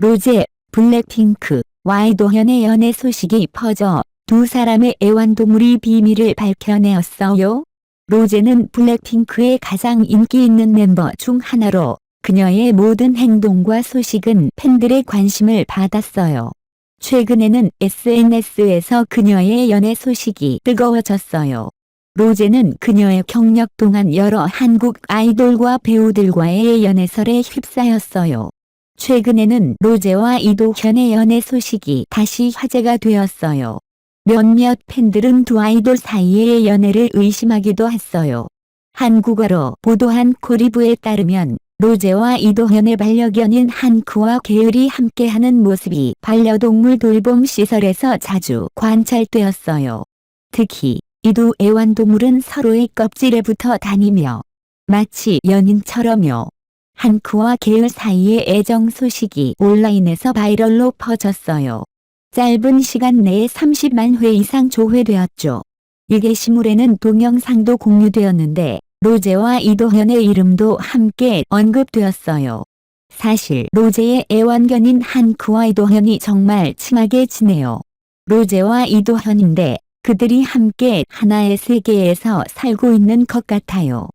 로제, 블랙핑크, 이도현의 연애 소식이 퍼져 두 사람의 애완동물이 비밀을 밝혀내었어요. 로제는 블랙핑크의 가장 인기 있는 멤버 중 하나로 그녀의 모든 행동과 소식은 팬들의 관심을 받았어요. 최근에는 SNS에서 그녀의 연애 소식이 뜨거워졌어요. 로제는 그녀의 경력 동안 여러 한국 아이돌과 배우들과의 연애설에 휩싸였어요. 최근에는 로제와 이도현의 연애 소식이 다시 화제가 되었어요. 몇몇 팬들은 두 아이돌 사이의 연애를 의심하기도 했어요. 한국어로 보도한 코리브에 따르면 로제와 이도현의 반려견인 한크와 게을이 함께하는 모습이 반려동물 돌봄 시설에서 자주 관찰되었어요. 특히 이 두 애완동물은 서로의 껍질에 붙어 다니며 마치 연인처럼요. 한크와 게을 사이의 애정 소식이 온라인에서 바이럴로 퍼졌어요. 짧은 시간 내에 30만 회 이상 조회되었죠. 이 게시물에는 동영상도 공유되었는데 로제와 이도현의 이름도 함께 언급되었어요. 사실 로제의 애완견인 한크와 이도현이 정말 친하게 지내요. 로제와 이도현인데 그들이 함께 하나의 세계에서 살고 있는 것 같아요.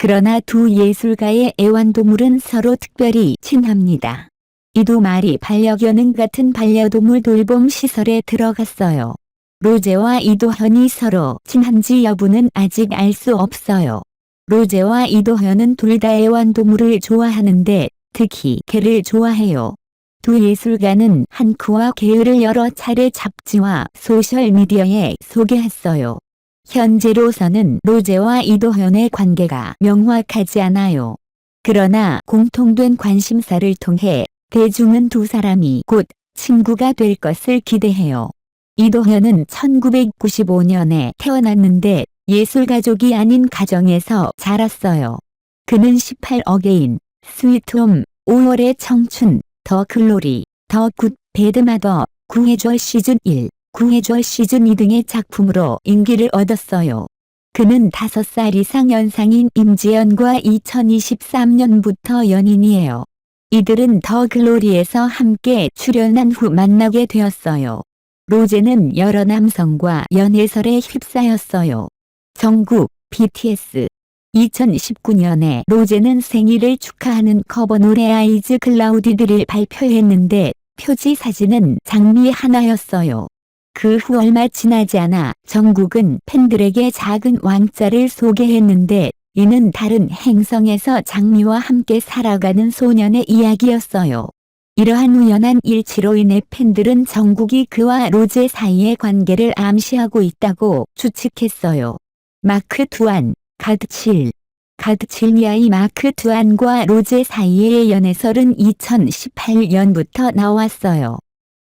그러나 두 예술가의 애완동물은 서로 특별히 친합니다. 이 두 마리 반려견은 같은 반려동물 돌봄 시설에 들어갔어요. 로제와 이도현이 서로 친한지 여부는 아직 알 수 없어요. 로제와 이도현은 둘 다 애완동물을 좋아하는데 특히 개를 좋아해요. 두 예술가는 한크와 게을을 여러 차례 잡지와 소셜미디어에 소개했어요. 현재로서는 로제와 이도현의 관계가 명확하지 않아요. 그러나 공통된 관심사를 통해 대중은 두 사람이 곧 친구가 될 것을 기대해요. 이도현은 1995년에 태어났는데 예술가족이 아닌 가정에서 자랐어요. 그는 18어게인, 스위트홈, 5월의 청춘, 더 글로리, 더 굿, 배드마더, 구해줘 시즌 1, 구해줘 시즌 2 등의 작품으로 인기를 얻었어요. 그는 5살 이상 연상인 임지연과 2023년부터 연인이에요. 이들은 더 글로리에서 함께 출연한 후 만나게 되었어요. 로제는 여러 남성과 연애설에 휩싸였어요. 정국, BTS 2019년에 로제는 생일을 축하하는 커버 노래 아이즈 클라우디드를 발표했는데 표지 사진은 장미 하나였어요. 그 후 얼마 지나지 않아 정국은 팬들에게 작은 왕자를 소개했는데 이는 다른 행성에서 장미와 함께 살아가는 소년의 이야기였어요. 이러한 우연한 일치로 인해 팬들은 정국이 그와 로제 사이의 관계를 암시하고 있다고 추측했어요. 마크 투안, 가드7. 가드7니아의 마크 투안과 로제 사이의 연애설은 2018년부터 나왔어요.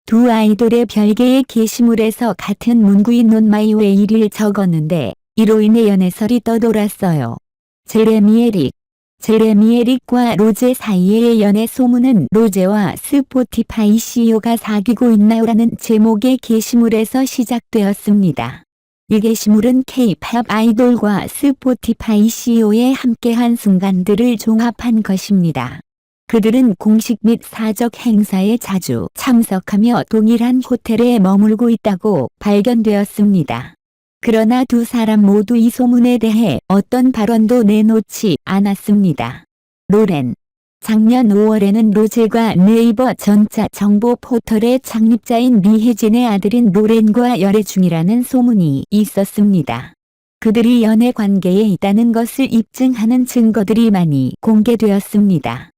두 아이돌의 별개의 게시물에서 같은 문구인 On My Way를 적었는데 이로 인해 연애설이 떠돌았어요. 제레미 에릭과 로제 사이의 연애 소문은 로제와 스포티파이 CEO가 사귀고 있나요라는 제목의 게시물에서 시작되었습니다. 이 게시물은 K-팝 아이돌과 스포티파이 CEO의 함께한 순간들을 종합한 것입니다. 그들은 공식 및 사적 행사에 자주 참석하며 동일한 호텔에 머물고 있다고 발견되었습니다. 그러나 두 사람 모두 이 소문에 대해 어떤 발언도 내놓지 않았습니다. 로렌. 작년 5월에는 로제가 네이버 전자 정보 포털의 창립자인 미혜진의 아들인 로렌과 열애 중이라는 소문이 있었습니다. 그들이 연애 관계에 있다는 것을 입증하는 증거들이 많이 공개되었습니다.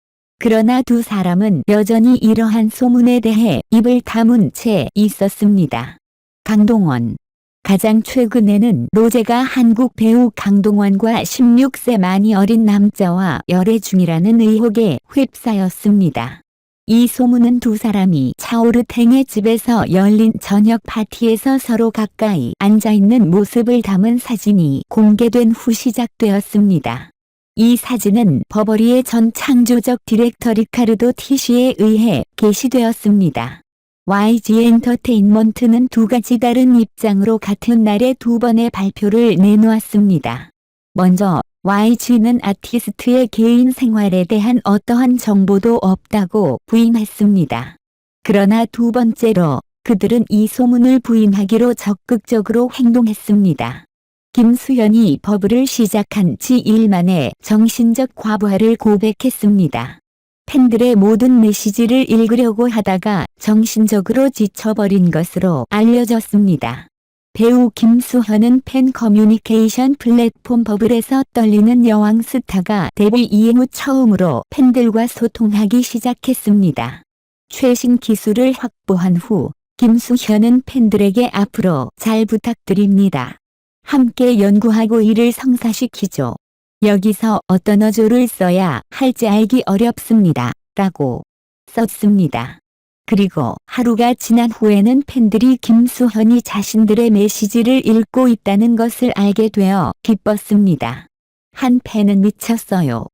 그러나 두 사람은 여전히 이러한 소문에 대해 입을 다문 채 있었습니다. 강동원. 가장 최근에는 로제가 한국 배우 강동원과 16세 많이 어린 남자와 열애 중이라는 의혹에 휩싸였습니다. 이 소문은 두 사람이 차오르탱의 집에서 열린 저녁 파티에서 서로 가까이 앉아있는 모습을 담은 사진이 공개된 후 시작되었습니다. 이 사진은 버버리의 전 창조적 디렉터 리카르도 티시에 의해 게시되었습니다. YG 엔터테인먼트는 두 가지 다른 입장으로 같은 날에 두 번의 발표를 내놓았습니다. 먼저 YG는 아티스트의 개인 생활에 대한 어떠한 정보도 없다고 부인했습니다. 그러나 두 번째로 그들은 이 소문을 부인하기로 적극적으로 행동했습니다. 김수현이 버블을 시작한 지 2일 만에 정신적 과부하를 고백했습니다. 팬들의 모든 메시지를 읽으려고 하다가 정신적으로 지쳐버린 것으로 알려졌습니다. 배우 김수현은 팬 커뮤니케이션 플랫폼 버블에서 떨리는 여왕 스타가 데뷔 이후 처음으로 팬들과 소통하기 시작했습니다. 최신 기술을 확보한 후 김수현은 팬들에게 앞으로 잘 부탁드립니다. 함께 연구하고 일을 성사시키죠. 여기서 어떤 어조를 써야 할지 알기 어렵습니다. 라고 썼습니다. 그리고 하루가 지난 후에는 팬들이 김수현이 자신들의 메시지를 읽고 있다는 것을 알게 되어 기뻤습니다. 한 팬은 미쳤어요.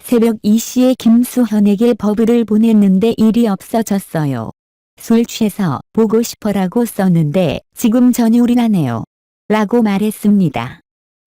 새벽 2시에 김수현에게 버블을 보냈는데 일이 없어졌어요. 술 취해서 보고 싶어라고 썼는데 지금 전율이 나네요. 라고 말했습니다.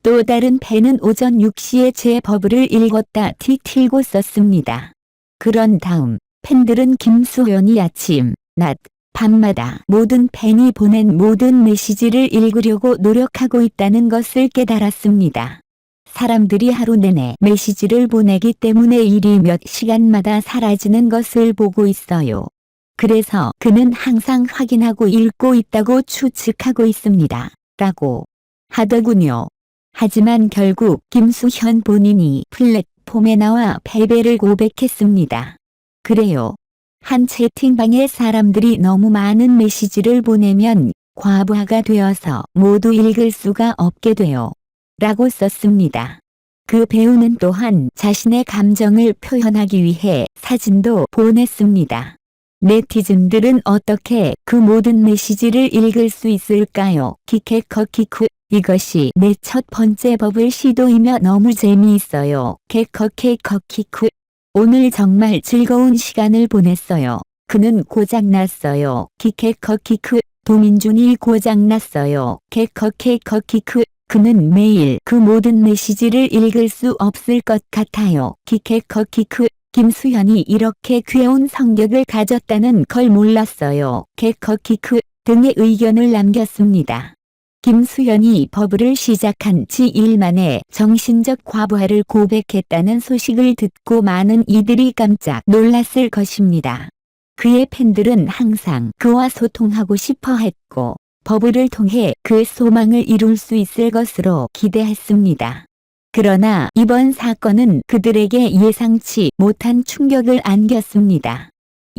또 다른 팬은 오전 6시에 제 버블을 읽었다 티 틀고 썼습니다. 그런 다음 팬들은 김수현이 아침, 낮, 밤마다 모든 팬이 보낸 모든 메시지를 읽으려고 노력하고 있다는 것을 깨달았습니다. 사람들이 하루 내내 메시지를 보내기 때문에 일이 몇 시간마다 사라지는 것을 보고 있어요. 그래서 그는 항상 확인하고 읽고 있다고 추측하고 있습니다. 라고 하더군요. 하지만 결국 김수현 본인이 플랫폼에 나와 패배를 고백했습니다. 그래요. 한 채팅방에 사람들이 너무 많은 메시지를 보내면 과부하가 되어서 모두 읽을 수가 없게 돼요. 라고 썼습니다. 그 배우는 또한 자신의 감정을 표현하기 위해 사진도 보냈습니다. 네티즌들은 어떻게 그 모든 메시지를 읽을 수 있을까요? 키케커키쿠 이것이 내 첫 번째 버블 시도이며 너무 재미있어요. 케커케커키쿠 오늘 정말 즐거운 시간을 보냈어요. 그는 고장났어요. 키케커키쿠 도민준이 고장났어요. 케커케커키쿠 그는 매일 그 모든 메시지를 읽을 수 없을 것 같아요. 키케커키쿠 김수현이 이렇게 귀여운 성격을 가졌다는 걸 몰랐어요. 케커키쿠 등의 의견을 남겼습니다. 김수현이 버블을 시작한 지 2일 만에 정신적 과부하를 고백했다는 소식을 듣고 많은 이들이 깜짝 놀랐을 것입니다. 그의 팬들은 항상 그와 소통하고 싶어 했고 버블을 통해 그 소망을 이룰 수 있을 것으로 기대했습니다. 그러나 이번 사건은 그들에게 예상치 못한 충격을 안겼습니다.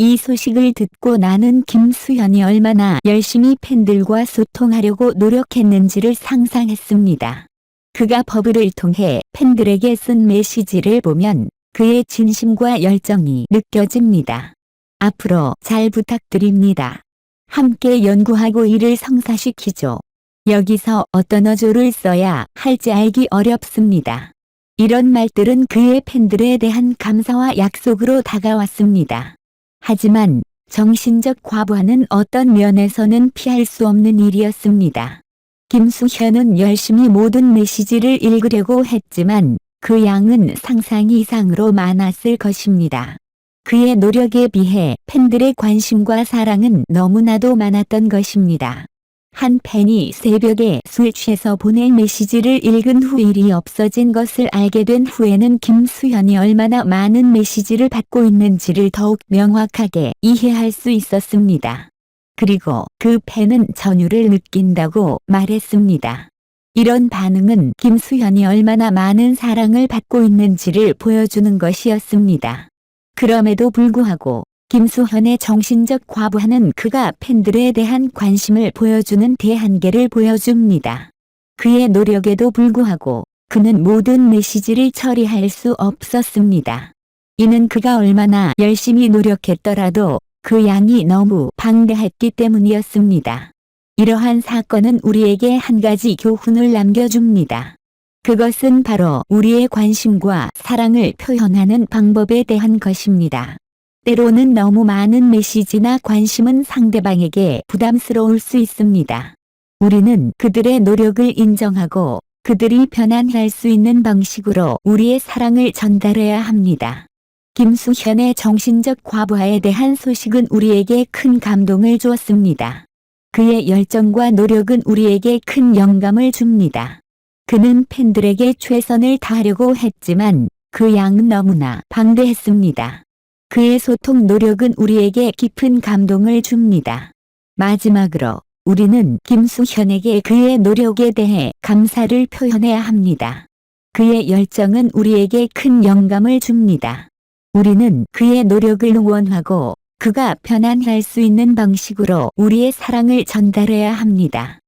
이 소식을 듣고 나는 김수현이 얼마나 열심히 팬들과 소통하려고 노력했는지를 상상했습니다. 그가 버블을 통해 팬들에게 쓴 메시지를 보면 그의 진심과 열정이 느껴집니다. 앞으로 잘 부탁드립니다. 함께 연구하고 일을 성사시키죠. 여기서 어떤 어조를 써야 할지 알기 어렵습니다. 이런 말들은 그의 팬들에 대한 감사와 약속으로 다가왔습니다. 하지만 정신적 과부하는 어떤 면에서는 피할 수 없는 일이었습니다. 김수현은 열심히 모든 메시지를 읽으려고 했지만 그 양은 상상 이상으로 많았을 것입니다. 그의 노력에 비해 팬들의 관심과 사랑은 너무나도 많았던 것입니다. 한 팬이 새벽에 술 취해서 보낸 메시지를 읽은 후 일이 없어진 것을 알게 된 후에는 김수현이 얼마나 많은 메시지를 받고 있는지를 더욱 명확하게 이해할 수 있었습니다. 그리고 그 팬은 전율을 느낀다고 말했습니다. 이런 반응은 김수현이 얼마나 많은 사랑을 받고 있는지를 보여주는 것이었습니다. 그럼에도 불구하고 김수현의 정신적 과부하는 그가 팬들에 대한 관심을 보여주는 대한계를 보여줍니다. 그의 노력에도 불구하고 그는 모든 메시지를 처리할 수 없었습니다. 이는 그가 얼마나 열심히 노력했더라도 그 양이 너무 방대했기 때문이었습니다. 이러한 사건은 우리에게 한 가지 교훈을 남겨줍니다. 그것은 바로 우리의 관심과 사랑을 표현하는 방법에 대한 것입니다. 때로는 너무 많은 메시지나 관심은 상대방에게 부담스러울 수 있습니다. 우리는 그들의 노력을 인정하고 그들이 편안해할 수 있는 방식으로 우리의 사랑을 전달해야 합니다. 김수현의 정신적 과부하에 대한 소식은 우리에게 큰 감동을 주었습니다. 그의 열정과 노력은 우리에게 큰 영감을 줍니다. 그는 팬들에게 최선을 다하려고 했지만 그 양은 너무나 방대했습니다. 그의 소통 노력은 우리에게 깊은 감동을 줍니다. 마지막으로 우리는 김수현에게 그의 노력에 대해 감사를 표현해야 합니다. 그의 열정은 우리에게 큰 영감을 줍니다. 우리는 그의 노력을 응원하고 그가 편안할 수 있는 방식으로 우리의 사랑을 전달해야 합니다.